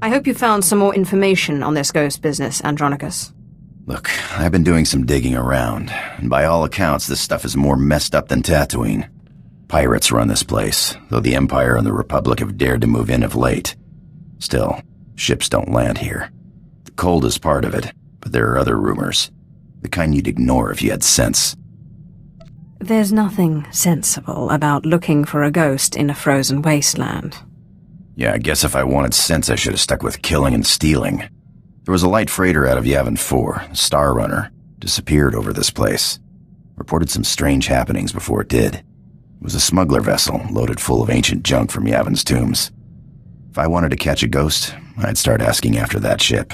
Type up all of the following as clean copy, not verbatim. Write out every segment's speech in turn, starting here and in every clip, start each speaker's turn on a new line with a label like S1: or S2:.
S1: I hope you found some more information on this ghost business, Andronicus.
S2: Look, I've been doing some digging around, and by all accounts, this stuff is more messed up than Tatooine. Pirates run this place, though the Empire and the Republic have dared to move in of late. Still, ships don't land here. The cold is part of it, but there are other rumors. The kind you'd ignore if you had sense.
S1: There's nothing sensible about looking for a ghost in a frozen wasteland.
S2: Yeah, I guess if I wanted sense, I should have stuck with killing and stealing. There was a light freighter out of Yavin 4, the Star Runner, disappeared over this place. Reported some strange happenings before it did. It was a smuggler vessel loaded full of ancient junk from Yavin's tombs. If I wanted to catch a ghost, I'd start asking after that ship.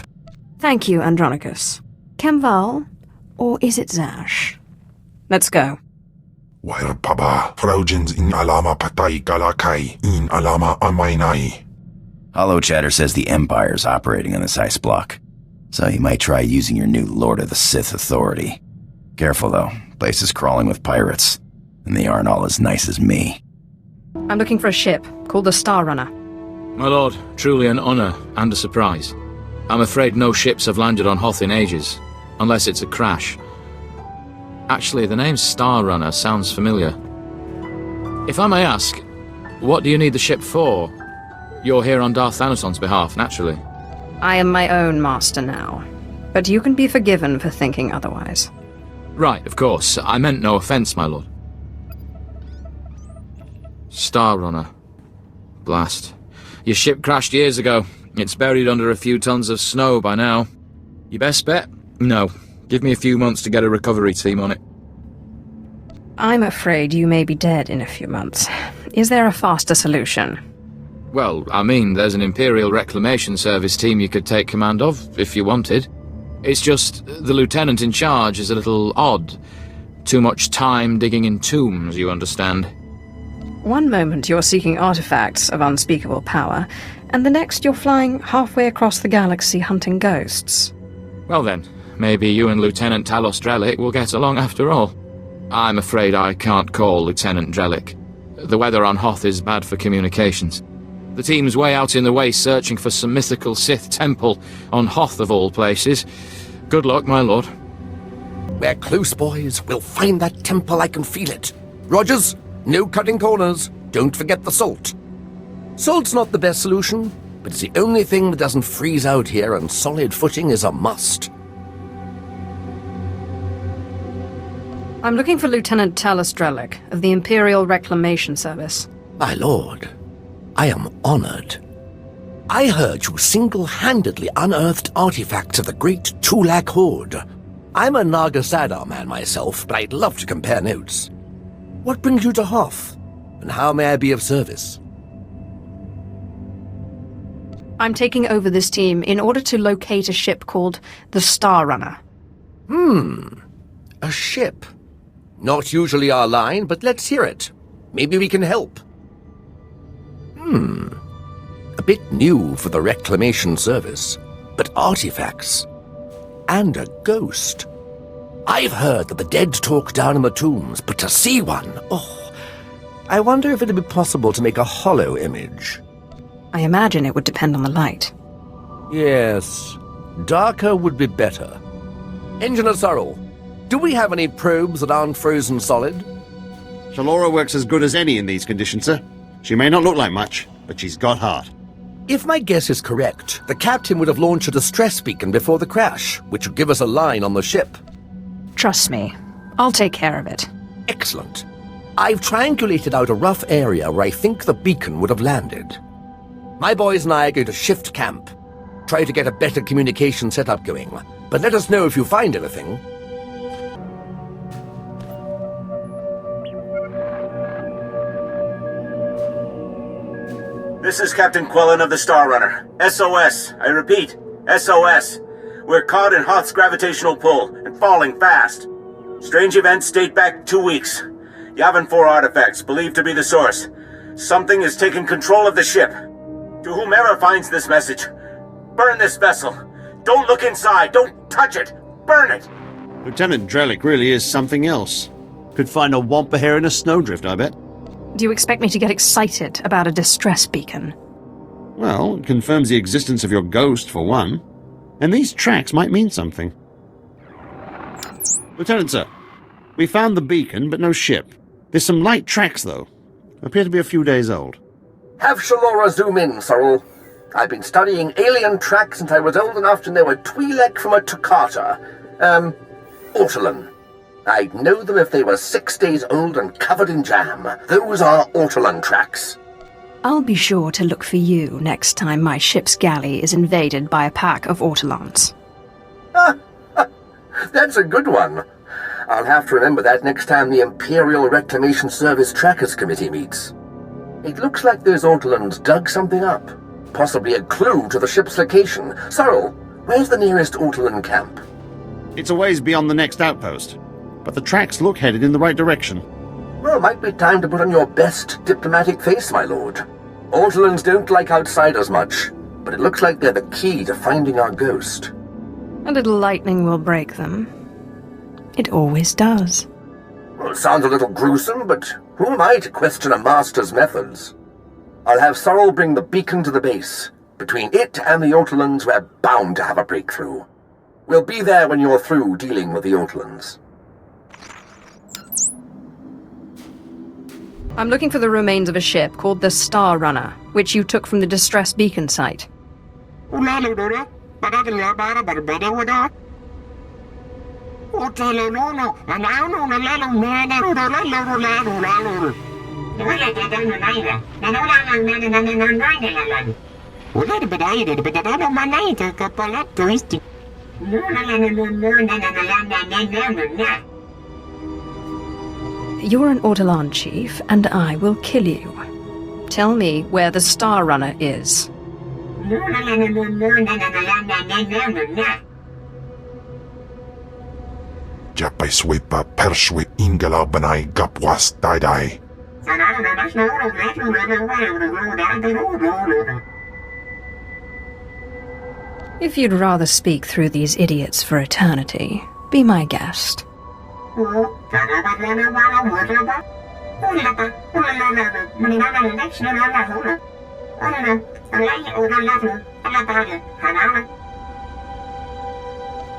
S1: Thank you, Andronicus. Kemval, or is it Zash? Let's go.
S3: Wair paba, Fraujins in alama patai galakai in alama amainai.
S2: Hollow Chatter says the Empire's operating on this ice block, so you might try using your new Lord of the Sith authority. Careful, though. Place is crawling with pirates, and they aren't all as nice as me.
S1: I'm looking for a ship called the Star Runner.
S4: My lord, truly an honor and a surprise. I'm afraid no ships have landed on Hoth in ages, unless it's a crash. Actually, the name Star Runner sounds familiar. If I may ask, what do you need the ship for? You're here on Darth Thanason's behalf, naturally.
S1: I am my own master now, but you can be forgiven for thinking otherwise.
S4: Right, of course. I meant no offense, my lord. Star Runner. Blast. Your ship crashed years ago. It's buried under a few tons of snow by now. Your best bet? No. Give me a few months to get a recovery team on it.
S1: I'm afraid you may be dead in a few months. Is there a faster solution?
S4: Well, I mean, there's an Imperial Reclamation Service team you could take command of, if you wanted. It's just, the lieutenant in charge is a little odd. Too much time digging in tombs, you understand.
S1: One moment you're seeking artifacts of unspeakable power, and the next you're flying halfway across the galaxy hunting ghosts.
S4: Well then, maybe you and Lieutenant Talos Drellick will get along after all. I'm afraid I can't call Lieutenant Drellick. The weather on Hoth is bad for communications. The team's way out in the way searching for some mythical Sith temple on Hoth of all places. Good luck, my lord.
S5: We're close, boys. We'll find that temple, I can feel it. Rogers, no cutting corners. Don't forget the salt. Salt's not the best solution, but it's the only thing that doesn't freeze out here, and solid footing is a must.
S1: I'm looking for Lieutenant Talos Drellick of the Imperial Reclamation Service.
S5: My lord, I am honored. I heard you single-handedly unearthed artifacts of the great Tulak Horde. I'm a Naga Sadar man myself, but I'd love to compare notes. What brings you to Hoth, and how may I be of service?
S1: I'm taking over this team in order to locate a ship called the Star Runner.
S5: A ship. Not usually our line, but let's hear it. Maybe we can help. A bit new for the Reclamation Service, but artifacts. And a ghost. I've heard that the dead talk down in the tombs, but to see one, I wonder if it'd be possible to make a hollow image.
S1: I imagine it would depend on the light.
S5: Yes, darker would be better. Engineer Sorrel, do we have any probes that aren't frozen solid?
S6: Shalora works as good as any in these conditions, sir. She may not look like much, but she's got heart.
S5: If my guess is correct, the captain would have launched a distress beacon before the crash, which would give us a line on the ship.
S1: Trust me, I'll take care of it.
S5: Excellent. I've triangulated out a rough area where I think the beacon would have landed. My boys and I are going to shift camp, try to get a better communication setup going, but let us know if you find anything.
S7: This is Captain Quellen of the Star Runner. SOS. I repeat, SOS. We're caught in Hoth's gravitational pull and falling fast. Strange events date back 2 weeks. Yavin 4 artifacts, believed to be the source. Something is taking control of the ship. To whomever finds this message, burn this vessel. Don't look inside. Don't touch it. Burn it.
S6: Lieutenant Drellick really is something else. Could find a wampa hair in a snowdrift, I bet.
S1: Do you expect me to get excited about a distress beacon?
S6: Well, it confirms the existence of your ghost, for one. And these tracks might mean something. Lieutenant, sir. We found the beacon, but no ship. There's some light tracks, though. Appear to be a few days old.
S5: Have Shalora zoom in, Sorrel. I've been studying alien tracks since I was old enough to know a Twi'lek from a Toccata. Ortolan. I'd know them if they were 6 days old and covered in jam. Those are Ortolan tracks.
S1: I'll be sure to look for you next time my ship's galley is invaded by a pack of Ortolans.
S5: That's a good one. I'll have to remember that next time the Imperial Reclamation Service Trackers Committee meets. It looks like those Ortolans dug something up. Possibly a clue to the ship's location. Sorrel, where's the nearest Ortolan camp?
S6: It's a ways beyond the next outpost, but the tracks look headed in the right direction.
S5: Well, might be time to put on your best diplomatic face, my lord. Ortolans don't like outsiders much, but it looks like they're the key to finding our ghost.
S1: A little lightning will break them. It always does.
S5: Well, it sounds a little gruesome, but who am I to question a master's methods? I'll have Sorrel bring the beacon to the base. Between it and the Ortolans, we're bound to have a breakthrough. We'll be there when you're through dealing with the Ortolans.
S1: I'm looking for the remains of a ship called the Star Runner, which you took from the distress beacon site. You're an Ortolan chief, and I will kill you. Tell me where the Star Runner is.
S3: Japaiswipa perswi ingala banai gapwas daidai.
S1: If you'd rather speak through these idiots for eternity, be my guest.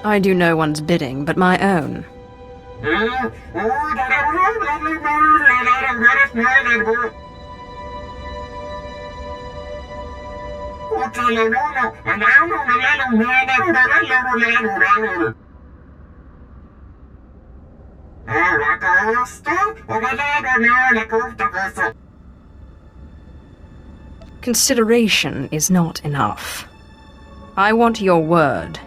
S1: I do no one's bidding but my own. Consideration is not enough. I want your word.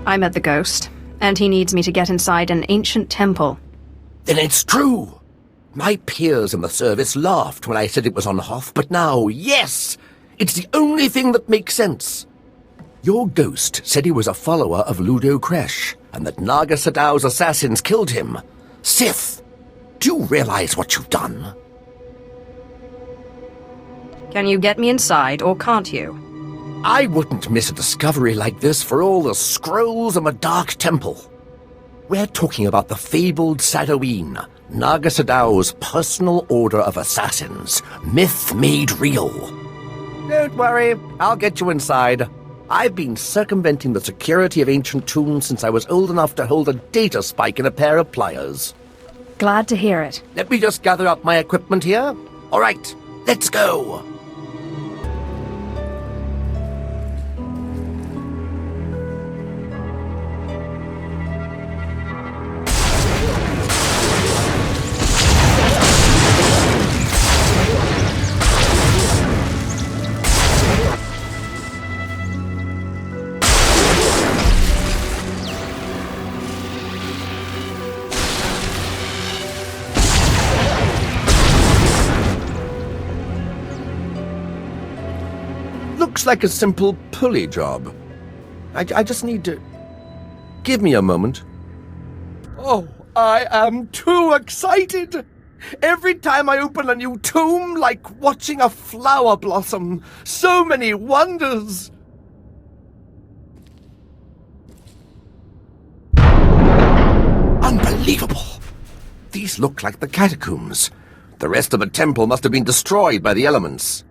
S1: I met the ghost, and he needs me to get inside an ancient temple.
S5: Then it's true! My peers in the service laughed when I said it was on Hoth, but now, yes! It's the only thing that makes sense. Your ghost said he was a follower of Ludo Kresh, and that Naga Sadow's assassins killed him. Sith! Do you realize what you've done?
S1: Can you get me inside, or can't you?
S5: I wouldn't miss a discovery like this for all the scrolls in the Dark Temple. We're talking about the fabled Sadoween, Naga Sadow's personal order of assassins, myth made real. Don't worry, I'll get you inside. I've been circumventing the security of ancient tombs since I was old enough to hold a data spike in a pair of pliers.
S1: Glad to hear it.
S5: Let me just gather up my equipment here. All right, let's go. Looks like a simple pulley job. I just need to... Give me a moment. Oh, I am too excited! Every time I open a new tomb, like watching a flower blossom. So many wonders! Unbelievable! These look like the catacombs. The rest of the temple must have been destroyed by the elements.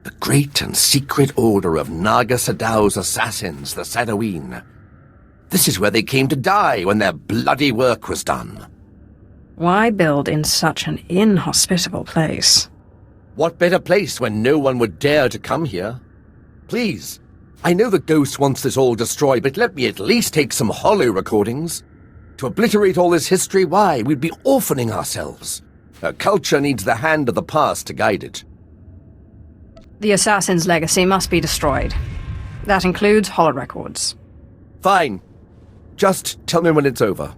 S5: The great and secret order of Naga Sadow's assassins, the Sadoween. This is where they came to die when their bloody work was done.
S1: Why build in such an inhospitable place?
S5: What better place when no one would dare to come here? Please, I know the ghost wants this all destroyed, but let me at least take some hollow recordings. To obliterate all this history, why, we'd be orphaning ourselves. Our culture needs the hand of the past to guide it.
S1: The assassin's legacy must be destroyed. That includes holorecords.
S5: Fine. Just tell me when it's over.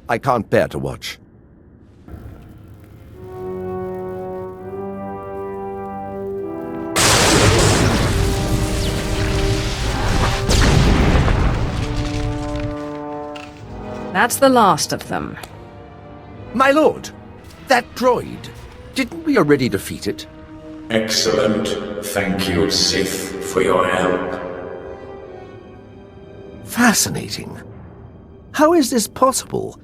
S5: I can't bear to watch.
S1: That's the last of them.
S5: My lord, that droid, didn't we already defeat it?
S8: Excellent. Thank you, Sith, for your help.
S5: Fascinating. How is this possible?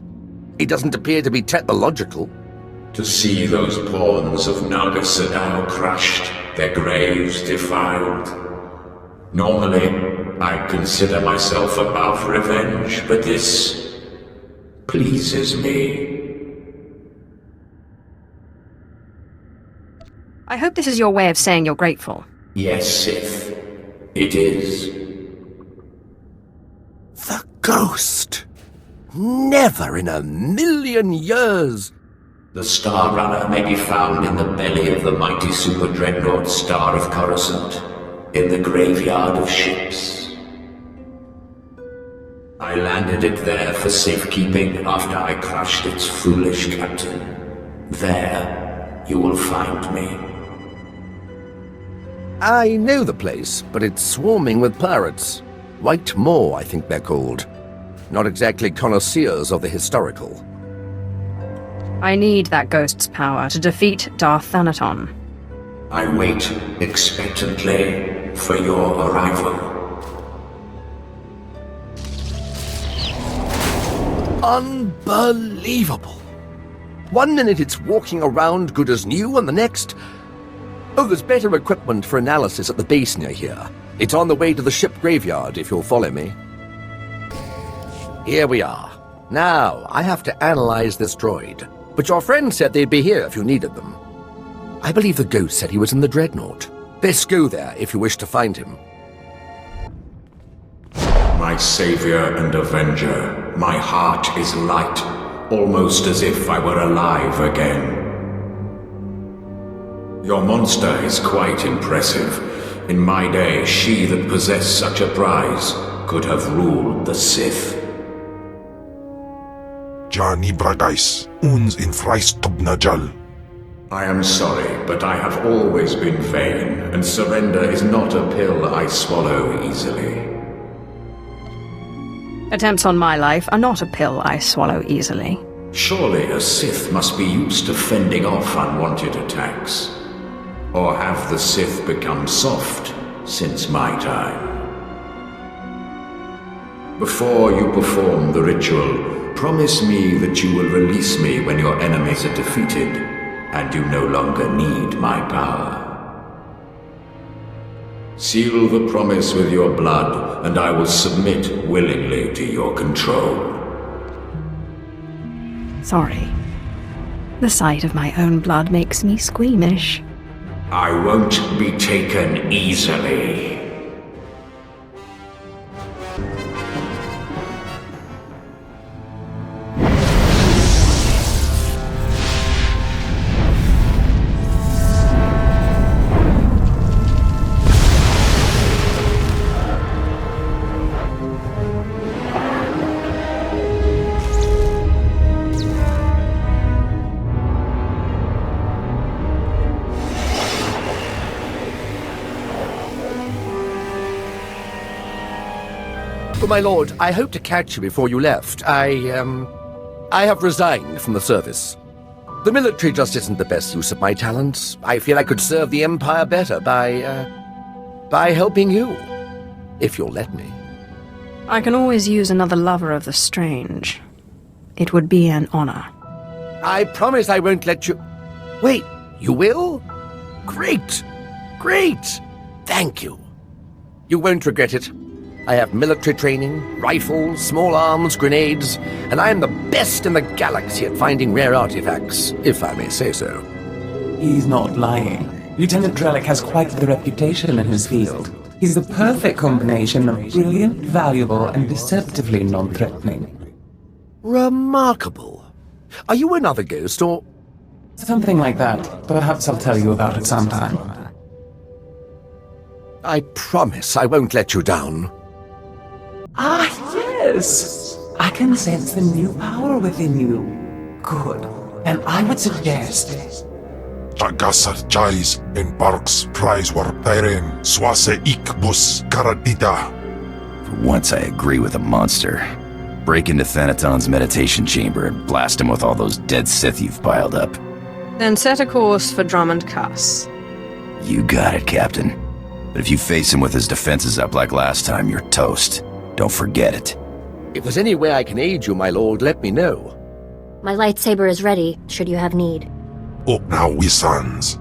S5: It doesn't appear to be technological.
S8: To see those pawns of Naga Sadow crushed, their graves defiled. Normally, I consider myself above revenge, but this pleases me.
S1: I hope this is your way of saying you're grateful.
S8: Yes, Sith. It is.
S5: The ghost! Never in a million years!
S8: The Star Runner may be found in the belly of the mighty super dreadnought Star of Coruscant, in the graveyard of ships. I landed it there for safekeeping after I crushed its foolish captain. There, you will find me.
S5: I know the place, but it's swarming with pirates. White Moor, I think they're called. Not exactly connoisseurs of the historical.
S1: I need that ghost's power to defeat Darth Thanaton.
S8: I wait expectantly for your arrival.
S5: Unbelievable! One minute it's walking around good as new, and the next... Oh, there's better equipment for analysis at the base near here. It's on the way to the ship graveyard, if you'll follow me. Here we are. Now, I have to analyze this droid. But your friend said they'd be here if you needed them. I believe the ghost said he was in the Dreadnought. Best go there if you wish to find him.
S8: My savior and avenger, my heart is light, almost as if I were alive again. Your monster is quite impressive. In my day, she that possessed such a prize could have ruled the Sith.
S3: Jani Bragais, uns in Freistobnajal.
S8: I am sorry, but I have always been vain, and surrender is not a pill I swallow easily.
S1: Attempts on my life are not a pill I swallow easily.
S8: Surely a Sith must be used to fending off unwanted attacks. Or have the Sith become soft since my time? Before you perform the ritual, promise me that you will release me when your enemies are defeated, and you no longer need my power. Seal the promise with your blood, and I will submit willingly to your control.
S1: Sorry. The sight of my own blood makes me squeamish.
S8: I won't be taken easily.
S5: Oh, my lord, I hope to catch you before you left. I have resigned from the service. The military just isn't the best use of my talents. I feel I could serve the Empire better by helping you. If you'll let me.
S1: I can always use another lover of the strange. It would be an honor.
S5: I promise I won't let you... Wait, you will? Great! Great! Thank you. You won't regret it. I have military training, rifles, small arms, grenades, and I am the best in the galaxy at finding rare artifacts, if I may say so.
S9: He's not lying. Lieutenant Drellick has quite the reputation in his field. He's the perfect combination of brilliant, valuable, and deceptively non-threatening.
S5: Remarkable. Are you another ghost, or...
S9: Something like that. Perhaps I'll tell you about it sometime.
S5: I promise I won't let you down.
S9: Ah, yes! I can sense the new power within you. Good. And I would suggest...
S3: Agasar Jais en Barks Prize war Tyren Swase Ikbus Karadita.
S2: For once I agree with a monster. Break into Thanaton's meditation chamber and blast him with all those dead Sith you've piled up.
S1: Then set a course for Drummond Cuss.
S2: You got it, Captain. But if you face him with his defenses up like last time, you're toast. Don't forget it.
S5: If there's any way I can aid you, my lord, let me know.
S10: My lightsaber is ready, should you have need.
S3: Up now, we sons.